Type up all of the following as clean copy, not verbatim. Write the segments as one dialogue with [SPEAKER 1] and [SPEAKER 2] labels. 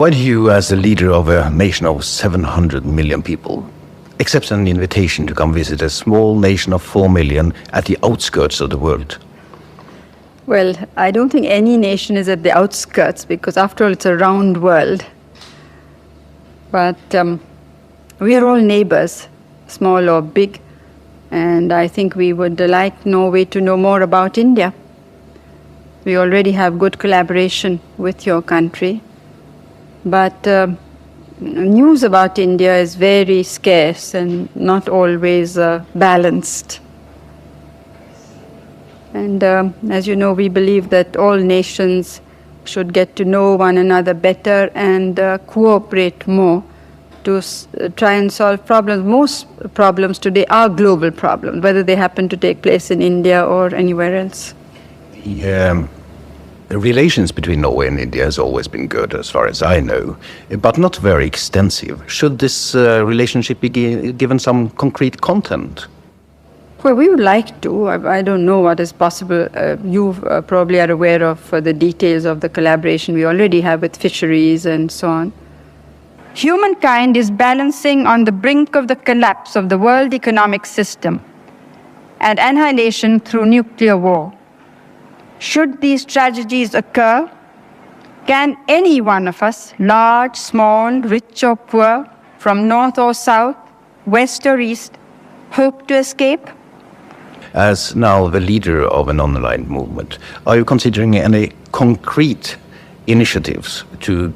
[SPEAKER 1] Why do you, as the leader of a nation of 700 million people, accept an invitation to come visit a small nation of 4 million at the outskirts of the world?
[SPEAKER 2] Well, I don't think any nation is at the outskirts because, after all, it's a round world. But we are all neighbors, small or big, and I think we would like Norway to know more about India. We already have good collaboration with your country, but news about India is very scarce and not always balanced. And as you know, we believe that all nations should get to know one another better and cooperate more to try and solve problems. Most problems today are global problems, whether they happen to take place in India or anywhere else.
[SPEAKER 1] The relations between Norway and India has always been good, as far as I know, but not very extensive. Should this relationship be given some concrete content?
[SPEAKER 2] Well, we would like to. I don't know what is possible. You probably are aware of the details of the collaboration we already have with fisheries and so on. Humankind is balancing on the brink of the collapse of the world economic system and annihilation through nuclear war. Should these tragedies occur, can any one of us, large, small, rich or poor, from north or south, west or east, hope to escape?
[SPEAKER 1] As now the leader of an online movement, are you considering any concrete initiatives to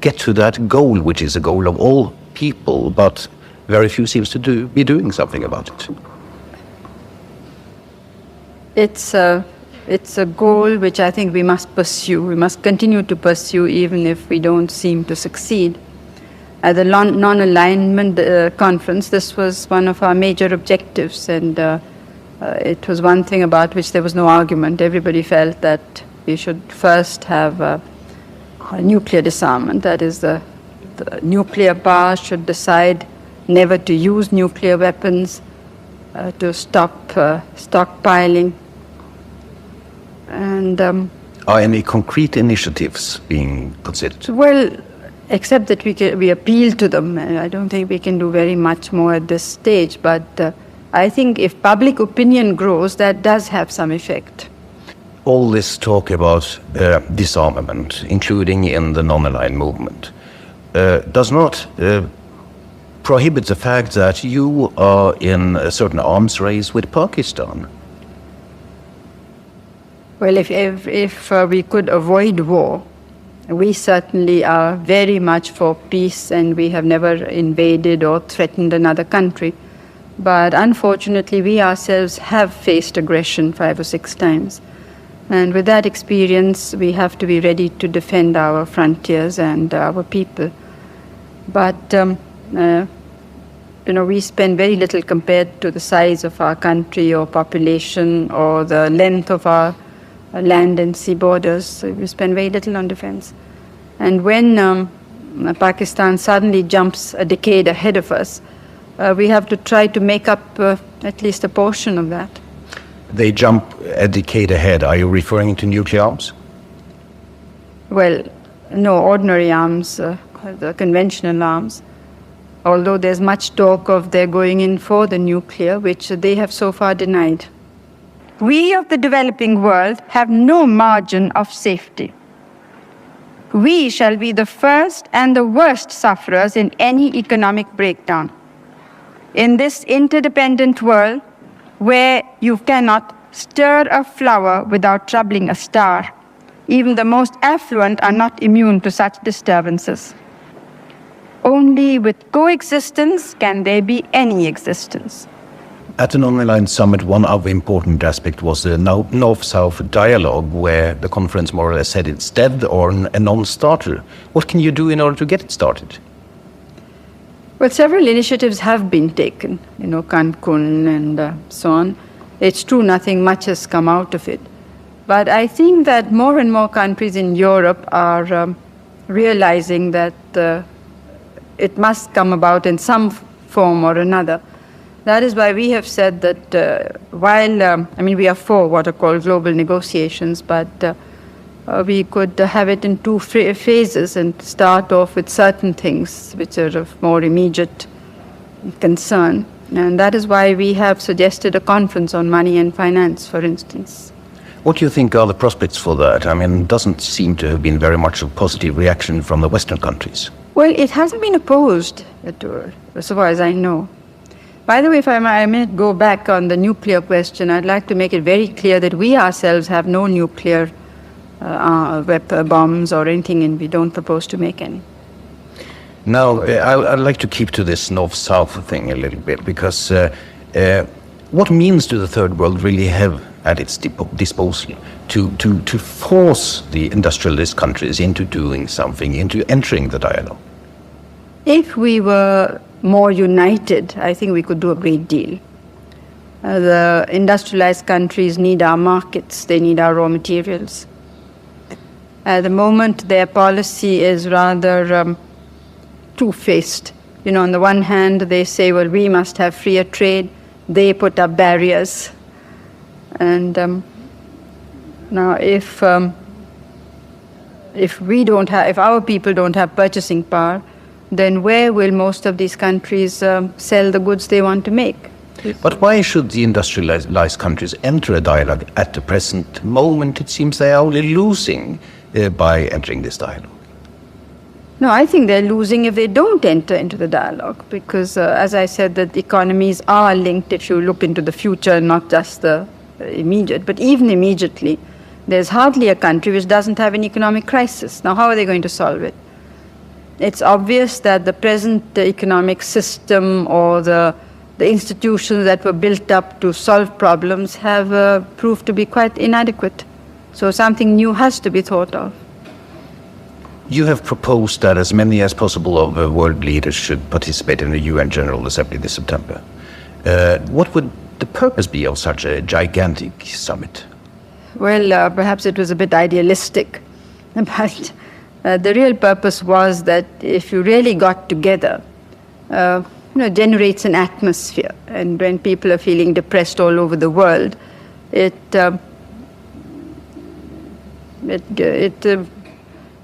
[SPEAKER 1] get to that goal, which is a goal of all people, but very few seems to be doing something about it?
[SPEAKER 2] It's a goal which I think we must pursue. We must continue to pursue even if we don't seem to succeed. At the non-alignment conference, this was one of our major objectives, and it was one thing about which there was no argument. Everybody felt that we should first have a nuclear disarmament. That is, the nuclear powers should decide never to use nuclear weapons, to stop stockpiling. And
[SPEAKER 1] are any concrete initiatives being considered?
[SPEAKER 2] Well, except that we appeal to them. I don't think we can do very much more at this stage, but I think if public opinion grows, that does have some effect.
[SPEAKER 1] All this talk about disarmament, including in the non-aligned movement, does not prohibit the fact that you are in a certain arms race with Pakistan.
[SPEAKER 2] Well, if we could avoid war, we certainly are very much for peace, and we have never invaded or threatened another country. But unfortunately, we ourselves have faced aggression 5 or 6 times. And with that experience, we have to be ready to defend our frontiers and our people. But, we spend very little compared to the size of our country or population or the length of our land and sea borders. So we spend very little on defense. And when Pakistan suddenly jumps a decade ahead of us, we have to try to make up at least a portion of that.
[SPEAKER 1] They jump a decade ahead. Are you referring to nuclear arms?
[SPEAKER 2] Well, no, ordinary arms, the conventional arms. Although there's much talk of their going in for the nuclear, which they have so far denied. We of the developing world have no margin of safety. We shall be the first and the worst sufferers in any economic breakdown. In this interdependent world, where you cannot stir a flower without troubling a star, even the most affluent are not immune to such disturbances. Only with coexistence can there be any existence.
[SPEAKER 1] At the non-aligned summit, one other important aspect was the North-South dialogue, where the conference more or less said it's dead or a non-starter. What can you do in order to get it started?
[SPEAKER 2] Well, several initiatives have been taken, Cancun and so on. It's true, nothing much has come out of it. But I think that more and more countries in Europe are realizing that it must come about in some form or another. That is why we have said that while, we are for what are called global negotiations, but we could have it in two phases and start off with certain things which are of more immediate concern. And that is why we have suggested a conference on money and finance, for instance.
[SPEAKER 1] What do you think are the prospects for that? I mean, it doesn't seem to have been very much of positive reaction from the Western countries.
[SPEAKER 2] Well, it hasn't been opposed at all, as far as I know. By the way, if I may go back on the nuclear question, I'd like to make it very clear that we ourselves have no nuclear bombs or anything, and we don't propose to make any.
[SPEAKER 1] Now, I'd like to keep to this north-south thing a little bit, because what means do the third world really have at its disposal to force the industrialist countries into doing something, into entering the dialogue?
[SPEAKER 2] If we were more united, I think we could do a great deal. The industrialized countries need our markets, they need our raw materials. At the moment, their policy is rather two-faced. You know, on the one hand, they say, well, we must have freer trade. They put up barriers. And now, if our people don't have purchasing power, then where will most of these countries sell the goods they want to make?
[SPEAKER 1] But why should the industrialized countries enter a dialogue at the present moment? It seems they are only losing by entering this dialogue.
[SPEAKER 2] No, I think they're losing if they don't enter into the dialogue, because, as I said, that economies are linked if you look into the future, not just the immediate. But even immediately, there's hardly a country which doesn't have an economic crisis. Now, how are they going to solve it? It's obvious that the present economic system or the institutions that were built up to solve problems have proved to be quite inadequate. So something new has to be thought of.
[SPEAKER 1] You have proposed that as many as possible of the world leaders should participate in the UN General Assembly this September. What would the purpose be of such a gigantic summit?
[SPEAKER 2] Well, perhaps it was a bit idealistic, but the real purpose was that if you really got together, generates an atmosphere, and when people are feeling depressed all over the world, it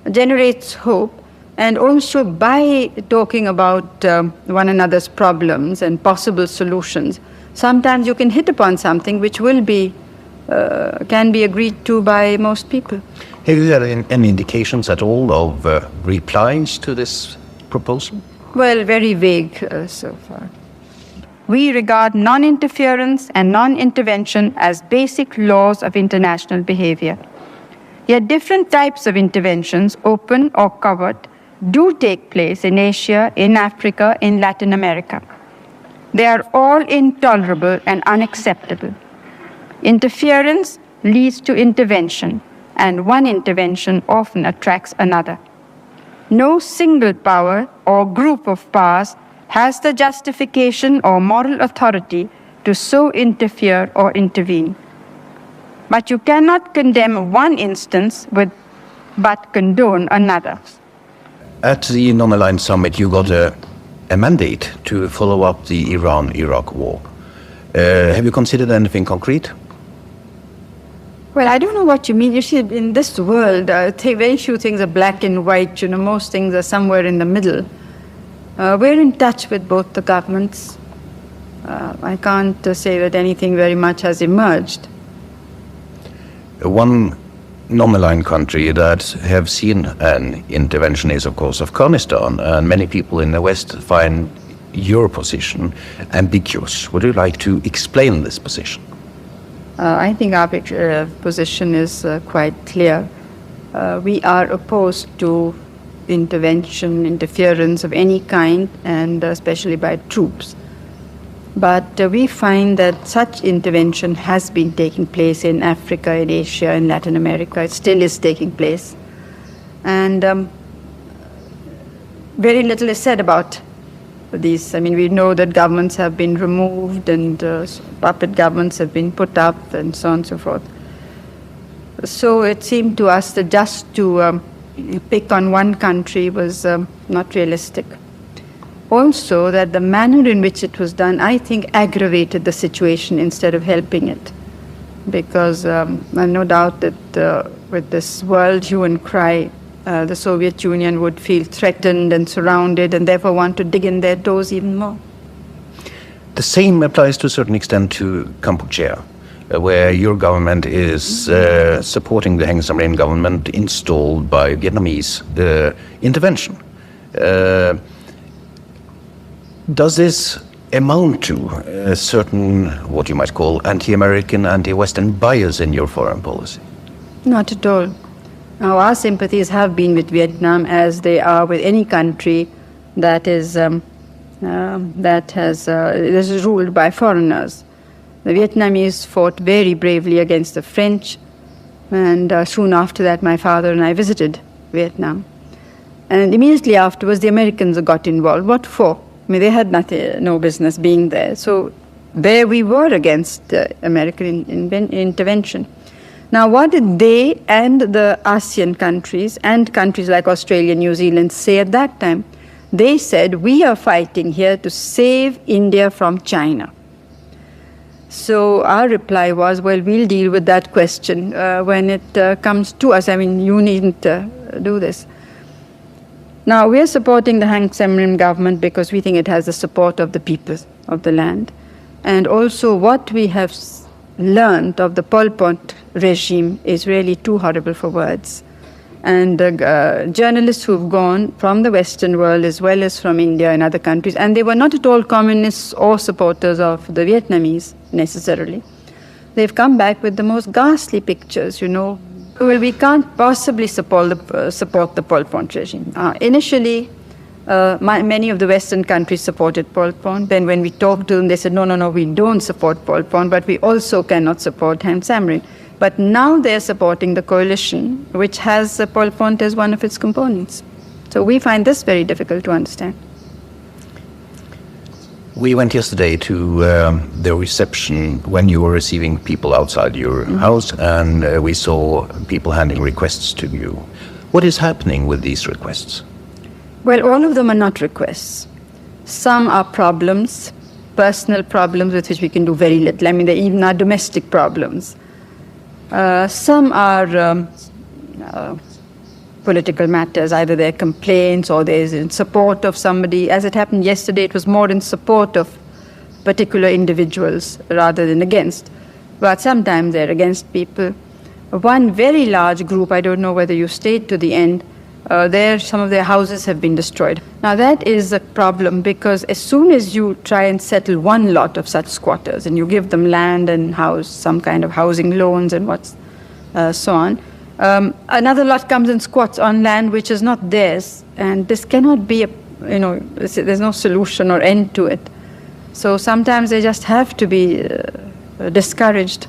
[SPEAKER 2] generates hope. And also, by talking about one another's problems and possible solutions, sometimes you can hit upon something which will be can be agreed to by most people.
[SPEAKER 1] Have you had any indications at all of replies to this proposal?
[SPEAKER 2] Well, very vague so far. We regard non-interference and non-intervention as basic laws of international behavior. Yet different types of interventions, open or covert, do take place in Asia, in Africa, in Latin America. They are all intolerable and unacceptable. Interference leads to intervention, and one intervention often attracts another. No single power or group of powers has the justification or moral authority to so interfere or intervene. But you cannot condemn one instance but condone another.
[SPEAKER 1] At the Non-Aligned Summit, you got a mandate to follow up the Iran-Iraq war. Have you considered anything concrete?
[SPEAKER 2] Well, I don't know what you mean. You see, in this world, very few things are black and white. You know, most things are somewhere in the middle. We're in touch with both the governments. I can't say that anything very much has emerged.
[SPEAKER 1] One non-aligned country that have seen an intervention is, of course, Afghanistan, and many people in the West find your position ambiguous. Would you like to explain this position?
[SPEAKER 2] I think our position is quite clear. We are opposed to interference of any kind, and especially by troops. But we find that such intervention has been taking place in Africa, in Asia, in Latin America. It still is taking place. And very little is said about these. I mean, we know that governments have been removed and puppet governments have been put up and so on and so forth. So it seemed to us that just to pick on one country was not realistic. Also, that the manner in which it was done, I think, aggravated the situation instead of helping it. Because I have no doubt that with this world hue and cry, the Soviet Union would feel threatened and surrounded and therefore want to dig in their toes even more.
[SPEAKER 1] The same applies to a certain extent to Cambodia, where your government is supporting the Heng Samrin government installed by Vietnamese intervention. Does this amount to a certain, what you might call, anti-American, anti-Western bias in your foreign policy?
[SPEAKER 2] Not at all. Now, our sympathies have been with Vietnam, as they are with any country that is ruled by foreigners. The Vietnamese fought very bravely against the French, and soon after that my father and I visited Vietnam. And immediately afterwards the Americans got involved. What for? I mean, they had no business being there. So there we were against American intervention. Now, what did they and the ASEAN countries and countries like Australia, New Zealand say at that time? They said, we are fighting here to save India from China. So our reply was, well, we'll deal with that question when it comes to us. I mean, you needn't do this. Now, we are supporting the Heng Samrin government because we think it has the support of the people of the land. And also what we have learned of the Pol Pot regime is really too horrible for words. And journalists who've gone from the Western world as well as from India and other countries, and they were not at all communists or supporters of the Vietnamese necessarily. They've come back with the most ghastly pictures, you know. Well, we can't possibly support the Pol Pot regime. Initially, many of the Western countries supported Pol Pot. Then when we talked to them, they said, no, we don't support Pol Pot, but we also cannot support Heng Samrin. But now they're supporting the coalition, which has Pol Pot as one of its components. So we find this very difficult to understand.
[SPEAKER 1] We went yesterday to the reception when you were receiving people outside your house, and we saw people handing requests to you. What is happening with these requests?
[SPEAKER 2] Well, all of them are not requests. Some are problems, personal problems with which we can do very little. I mean, they even are domestic problems. Some are political matters, either they're complaints or there's in support of somebody. As it happened yesterday, it was more in support of particular individuals rather than against. But sometimes they're against people. One very large group, I don't know whether you stayed to the end, some of their houses have been destroyed. Now that is a problem because as soon as you try and settle one lot of such squatters and you give them land and house, some kind of housing loans and so on, another lot comes and squats on land which is not theirs, and this cannot be there's no solution or end to it. So sometimes they just have to be discouraged.